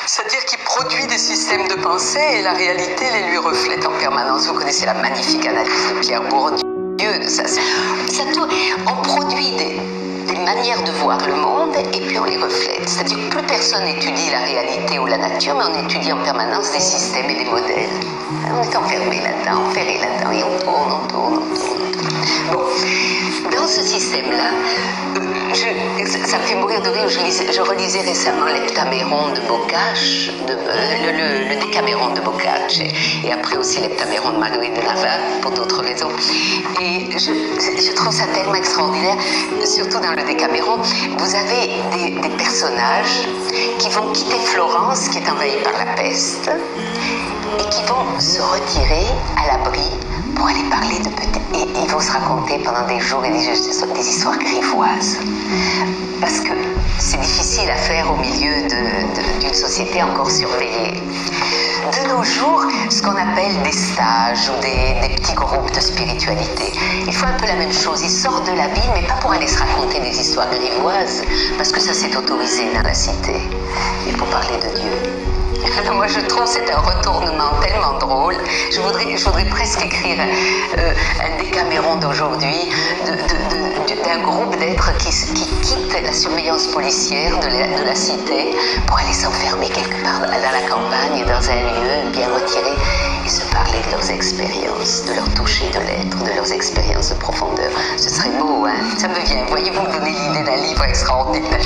C'est-à-dire qu'il produit des systèmes de pensée et la réalité les lui reflète en permanence. Vous connaissez la magnifique analyse de Pierre Bourdieu de ça. On produit des manières de voir le monde et puis on les reflète. C'est-à-dire que plus personne étudie la réalité ou la nature, mais on étudie en permanence des systèmes et des modèles. On est enfermé là-dedans, enferré là-dedans et on tourne. Bon, dans ce système-là, ça me fait mourir de rire. Je relisais récemment l'Heptaméron de Boccace, le Décaméron de Boccace, et après aussi l'Heptaméron de Marguerite de Navarre, pour d'autres raisons. Et je trouve ça tellement extraordinaire, surtout dans le Décaméron. Vous avez des personnages qui vont quitter Florence, qui est envahie par la peste, et qui vont se retirer à l'abri pour aller parler de petits... Et ils vont se raconter pendant des jours et des histoires grivoises. Parce que c'est difficile à faire au milieu d'une société encore surveillée. De nos jours, ce qu'on appelle des stages ou des petits groupes de spiritualité, ils font un peu la même chose. Ils sortent de la ville, mais pas pour aller se raconter des histoires grivoises, parce que ça c'est autorisé dans la cité, mais pour parler de Dieu. Alors moi je trouve que c'est un retournement tellement drôle. Je voudrais presque écrire un Décaméron d'aujourd'hui d'un groupe d'êtres qui quittent la surveillance policière de la cité pour aller s'enfermer quelque part dans la campagne, dans un lieu bien retiré et se parler de leurs expériences, de leur toucher de l'être, de leurs expériences de profondeur. Ce serait beau, hein? Ça me vient, voyez-vous, me donner l'idée d'un livre extraordinaire.